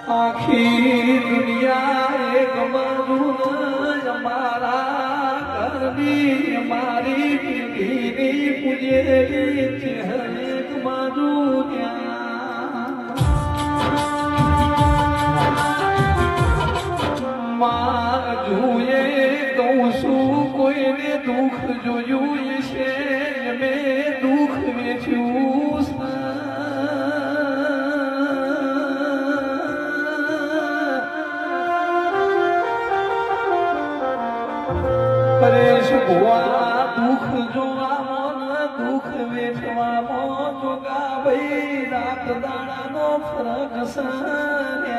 આખી દુનિયા એક બાજુ અમારા ઘરની અમારી પીઢીની પૂજેલી છે એક બાજુ ત્યાં માં જોઈએ કહું છું કોઈને દુઃખ જોયું છે મેં દુઃખ વેચ્યું પરેશ ભુવા દુઃખ જોવામાં દુઃખ વેચવામાં જોગા ભાઈ રાત દાડાનો ફરક છે